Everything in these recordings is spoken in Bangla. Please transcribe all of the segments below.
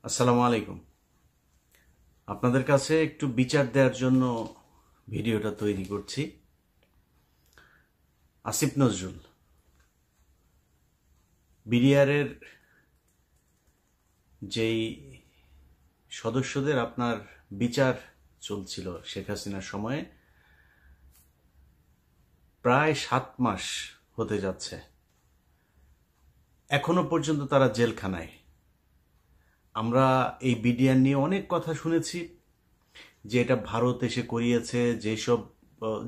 আসসালামু আলাইকুম। আপনাদের কাছে একটু বিচার দেওয়ার জন্য ভিডিওটা তৈরি করছি। আসিফ নজরুল বিডিআরের যেই সদস্যদের আপনার বিচার চলছিল শেখ হাসিনার সময়ে, প্রায় 7 মাস হতে যাচ্ছে, এখনো পর্যন্ত তারা জেলখানায়। আমরা এই বিডিআর নিয়ে অনেক কথা শুনেছি যে এটা ভারত এসে করিয়েছে, যেসব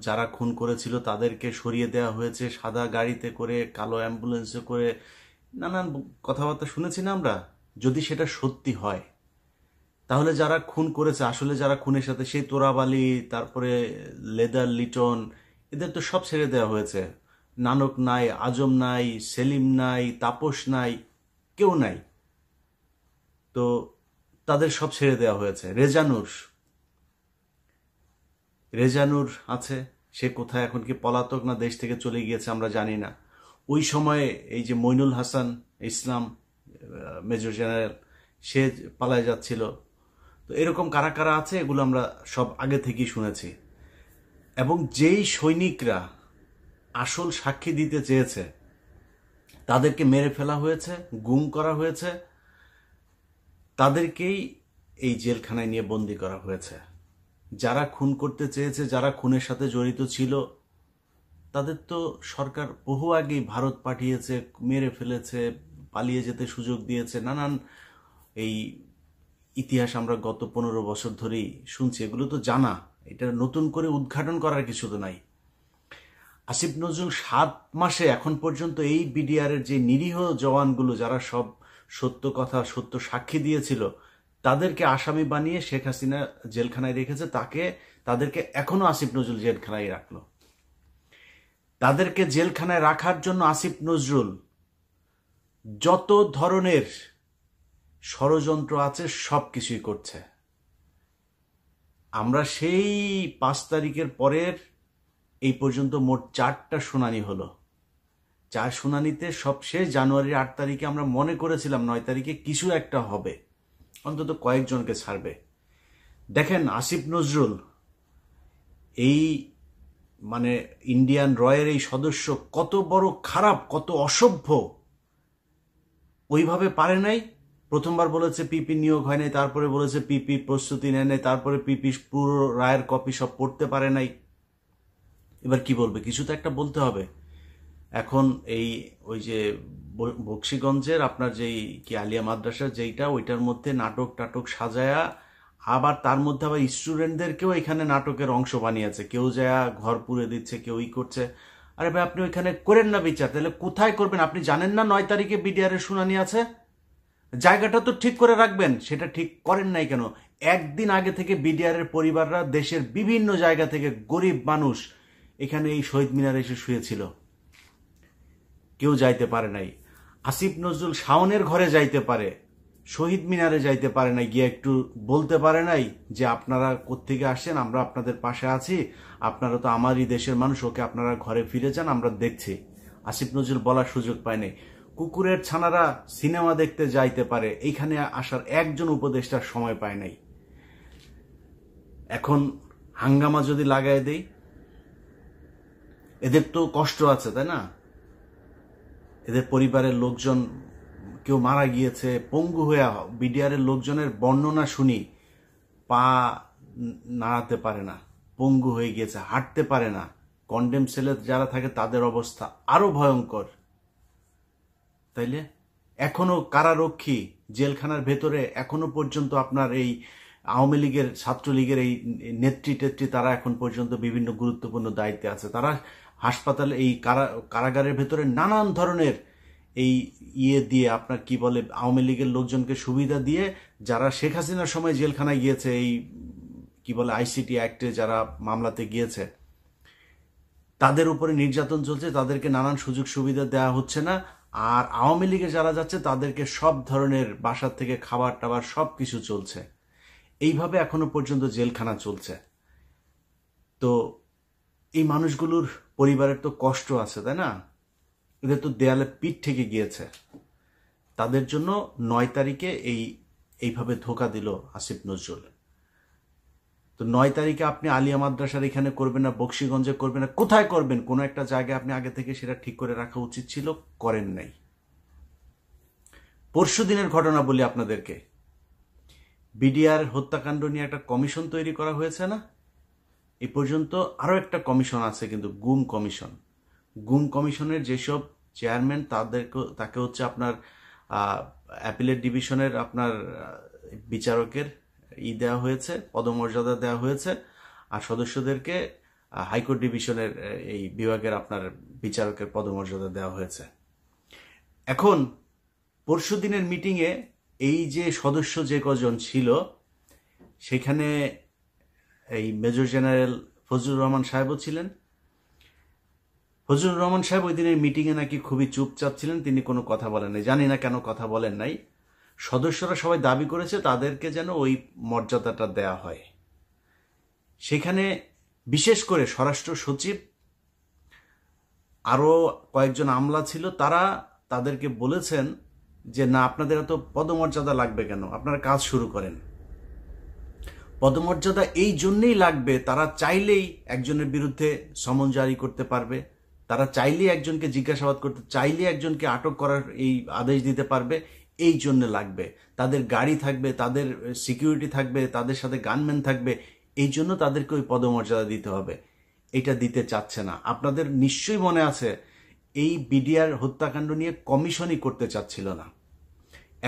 যারা খুন করেছিল তাদেরকে সরিয়ে দেওয়া হয়েছে সাদা গাড়িতে করে, কালো অ্যাম্বুলেন্সে করে, নানান কথাবার্তা শুনেছি না আমরা। যদি সেটা সত্যি হয় তাহলে যারা খুন করেছে, আসলে যারা খুনের সাথে, সেই তোরাবালি, তারপরে লেদার লিটন, এদের তো সব ছেড়ে দেওয়া হয়েছে। নানক নাই, আজম নাই, সেলিম নাই, তাপস নাই, কেউ নাই। তো তাদের সব ছেড়ে দেওয়া হয়েছে। রেজানুর আছে, সে কোথায় এখন? কি পলাতক না দেশ থেকে চলে গিয়েছে আমরা জানি না। ওই সময়ে এই যে মইনুল হাসান ইসলাম, মেজর জেনারেল, সে পালায় যাচ্ছিল। তো এরকম কারা কারা আছে এগুলো আমরা সব আগে থেকেই শুনেছি। এবং যেই সৈনিকরা আসল সাক্ষী দিতে চেয়েছে তাদেরকে মেরে ফেলা হয়েছে, গুম করা হয়েছে, তাদেরকেই এই জেলখানায় নিয়ে বন্দি করা হয়েছে। যারা খুন করতে চেয়েছে, যারা খুনের সাথে জড়িত ছিল, তাদের তো সরকার বহু আগেই ভারত পাঠিয়েছে, মেরে ফেলেছে, পালিয়ে যেতে সুযোগ দিয়েছে। নানান এই ইতিহাস আমরা গত 15 বছর ধরেই শুনছি, এগুলো তো জানা, এটা নতুন করে উদ্ঘাটন করার কিছু তো নাই। আসিফ নজরুল 7 মাসে এখন পর্যন্ত এই বিডিআরের যে নিরীহ জওয়ানগুলো, যারা সব সত্য কথা, সত্য সাক্ষী দিয়েছিল, তাদেরকে আসামি বানিয়ে শেখ হাসিনা জেলখানায় রেখেছে। তাদেরকে এখনো আসিফ নজরুল জেলখানায় রাখলো। তাদেরকে জেলখানায় রাখার জন্য আসিফ নজরুল যত ধরনের ষড়যন্ত্র আছে সব কিছুই করছে। আমরা সেই 5 তারিখের পরের এই পর্যন্ত মোট 4টা শুনানি হলো। 4 শুনানিতে সবশেষ জানুয়ারির 8 তারিখে আমরা মনে করেছিলাম 9 তারিখে কিছু একটা হবে, অন্তত কয়েকজনকে ছাড়বে। দেখেন আসিফ নজরুল এই মানে ইন্ডিয়ান রয়ের এই সদস্য কত বড় খারাপ, কত অসভ্য। ওইভাবে পারে নাই। প্রথমবার বলেছে পিপি নিয়োগ হয় নাই, তারপরে বলেছে পিপি প্রস্তুতি নেয় নাই, তারপরে পিপি পুরো রায়ের কপি সব পড়তে পারে নাই। এবার কি বলবে? কিছু তো একটা বলতে হবে। এখন ওই যে বক্সিগঞ্জের আপনার যেই কি আলিয়া মাদ্রাসা যেইটা, ওইটার মধ্যে নাটক টাটক সাজায়া, আবার তার মধ্যে আবার স্টুডেন্টদেরকেও এখানে নাটকের অংশ বানিয়েছে। কেউ যায় ঘর পুড়ে দিচ্ছে, কেউ করছে। আরে ভাই, আপনি ওইখানে করেন না বিচার, তাহলে কোথায় করবেন? আপনি জানেন না 9 তারিখে বিডিআর এর শুনানি আছে? জায়গাটা তো ঠিক করে রাখবেন, সেটা ঠিক করেন নাই কেন? একদিন আগে থেকে বিডিআর এর পরিবাররা দেশের বিভিন্ন জায়গা থেকে, গরিব মানুষ এখানে এই শহীদ মিনারে এসে শুয়েছিল, কেউ যাইতে পারে নাই। আসিফ নজরুল শাওনের ঘরে যাইতে পারে, শহীদ মিনারে যাইতে পারে নাই, গিয়ে একটু বলতে পারে নাই যে আপনারা কোত্থেকে আসছেন, আমরা আপনাদের পাশে আছি, আপনারা তো আমারই দেশের মানুষ, ওকে আপনারা ঘরে ফিরে যান, আমরা দেখছি। আসিফ নজরুল বলার সুযোগ পায় নাই। কুকুরের ছানারা সিনেমা দেখতে যাইতে পারে, এইখানে আসার একজন উপদেষ্টার সময় পায় নাই। এখন হাঙ্গামা যদি লাগাই দেই, এদের তো কষ্ট আছে, তাই না? এদের পরিবারের লোকজন কেউ মারা গিয়েছে, পঙ্গু হয়ে। বিডিআরের লোকজনের বর্ণনা শুনি, পা নাড়াতে পারে না, পঙ্গু হয়ে গিয়েছে, হাঁটতে পারে না। কন্ডেম সেলে যারা থাকে তাদের অবস্থা আরো ভয়ঙ্কর। তাইলে এখনো কারারক্ষী জেলখানার ভেতরে, এখনো পর্যন্ত আপনার এই আওয়ামী লীগের, ছাত্রলীগের এই নেত্রী তারা এখন পর্যন্ত বিভিন্ন গুরুত্বপূর্ণ দায়িত্বে আছে। তারা হাসপাতালে, এই কারাগারের ভেতরে নানান ধরনের এই দিয়ে, আপনার কি বলে, আওয়ামী লীগের লোকজনকে সুবিধা দিয়ে, যারা শেখ হাসিনার সময় জেলখানায় গিয়েছে, এই কি বলে আইসিটি অ্যাক্টে যারা মামলাতে গিয়েছে, তাদের উপরে নির্যাতন চলছে, তাদেরকে নানান সুযোগ সুবিধা দেওয়া হচ্ছে না। আর আওয়ামী লীগে যারা যাচ্ছে তাদেরকে সব ধরনের বাসার থেকে খাবার টাবার সব কিছু চলছে। এইভাবে এখনো পর্যন্ত জেলখানা চলছে। তো এই মানুষগুলোর পরিবারের তো কষ্ট আছে, তাই না? এদের তো দেয়ালে পিঠ থেকে গিয়েছে। তাদের জন্য 9 তারিখে এই এইভাবে ধোকা দিল আসিফ নজরুল। তো 9 তারিখে আপনি আলিয়া মাদ্রাসার এখানে করবেন না, বক্সিগঞ্জে করবেন না, কোথায় করবেন? কোনো একটা জায়গায় আপনি আগে থেকে সেটা ঠিক করে রাখা উচিত ছিল, করেন নাই। পরশু দিনের ঘটনা বলি আপনাদেরকে, বিডিআর হত্যাকাণ্ড নিয়ে একটা কমিশন তৈরি করা হয়েছে না? এই পর্যন্ত আরও একটা কমিশন আছে, কিন্তু গুম কমিশন। গুম কমিশনের যেসব চেয়ারম্যান তাকে হচ্ছে আপনার অ্যাপিলেট ডিভিশনের আপনার বিচারকের দেওয়া হয়েছে, পদমর্যাদা দেওয়া হয়েছে, আর সদস্যদেরকে হাইকোর্ট ডিভিশনের এই বিভাগের আপনার বিচারকের পদমর্যাদা দেওয়া হয়েছে। এখন পরশু দিনের মিটিংয়ে এই যে সদস্য যে কজন ছিল, সেখানে এই মেজর জেনারেল ফজলুর রহমান সাহেবও ছিলেন। ফজলুর রহমান সাহেব ওই দিনের মিটিংয়ে নাকি খুবই চুপচাপ ছিলেন, তিনি কোনো কথা বলেন নাই। জানি না কেন কথা বলেন নাই। সদস্যরা সবাই দাবি করেছে তাদেরকে যেন ওই মর্যাদাটা দেয়া হয়। সেখানে বিশেষ করে স্বরাষ্ট্র সচিব, আরও কয়েকজন আমলা ছিল, তারা তাদেরকে বলেছেন যে না, আপনাদের এত পদমর্যাদা লাগবে কেন, আপনারা কাজ শুরু করেন। পদমর্যাদা এই জন্যই লাগবে, তারা চাইলেই একজনের বিরুদ্ধে সমন জারি করতে পারবে, তারা চাইলেই একজনকে জিজ্ঞাসাবাদ করতে, চাইলেই একজনকে আটক করার এই আদেশ দিতে পারবে, এই জন্য লাগবে। তাদের গাড়ি থাকবে, তাদের সিকিউরিটি থাকবে, তাদের সাথে গানম্যান থাকবে, এই জন্য তাদেরকে ওই পদমর্যাদা দিতে হবে। এটা দিতে চাচ্ছে না। আপনাদের নিশ্চয়ই মনে আছে, এই বিডিআর হত্যাকাণ্ড নিয়ে কমিশনই করতে চাচ্ছিল না।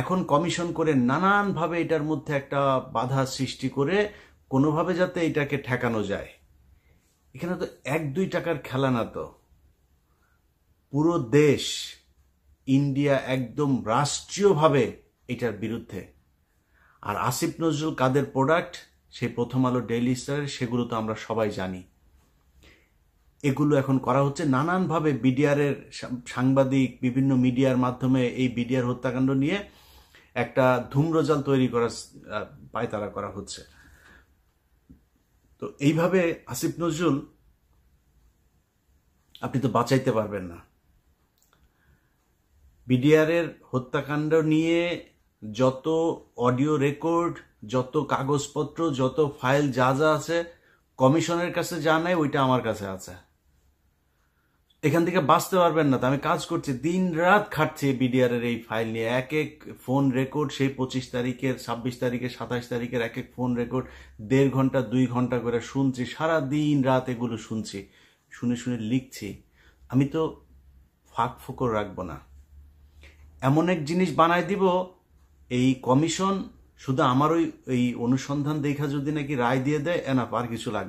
এখন কমিশন করে নানানভাবে এটার মধ্যে একটা বাধা সৃষ্টি করে কোনোভাবে যাতে এটাকে ঠেকানো যায়। এখানে তো 1-2 টাকার খেলা না, তো পুরো দেশ, ইন্ডিয়া একদম রাষ্ট্রীয়ভাবে এটার বিরুদ্ধে। আর আসিফ নজরুল কাদের প্রোডাক্ট, সেই প্রথম আলো, ডেইলি স্টারের, সেগুলো তো আমরা সবাই জানি। এগুলো এখন করা হচ্ছে নানানভাবে। বিডিআরের সাংবাদিক বিভিন্ন মিডিয়ার মাধ্যমে এই বিডিআর হত্যাকাণ্ড নিয়ে একটা ধূম্রজাল তৈরি করার পায়তারা করা হচ্ছে। তো এইভাবে আসিফ নজরুল আপনি তো বাঁচাইতে পারবেন না। বিডিআরের হত্যাকাণ্ড নিয়ে যত অডিও রেকর্ড, যত কাগজপত্র, যত ফাইল যা যা আছে, কমিশনের কাছে যা নাই ওইটা আমার কাছে আছে। এখান থেকে বাঁচতে পারবেন না। তো আমি কাজ করছি, দিন রাত খাটছি বিডিআর এর এই ফাইল নিয়ে। এক এক ফোন রেকর্ড, সেই 25 তারিখের, 26 তারিখের, 27 তারিখের এক এক ফোন রেকর্ড 1.5 ঘন্টা 2 ঘন্টা করে শুনছি, সারা দিন রাত এগুলো শুনছি, শুনে শুনে লিখছি। আমি তো ফাঁক ফোকর রাখবো না। এমন এক জিনিস বানায় দিব, এই কমিশন শুধু আমার ওই অনুসন্ধান দেখা যদি নাকি রায় দিয়ে দেয়, এনাফ, আর কিছু লাগবে।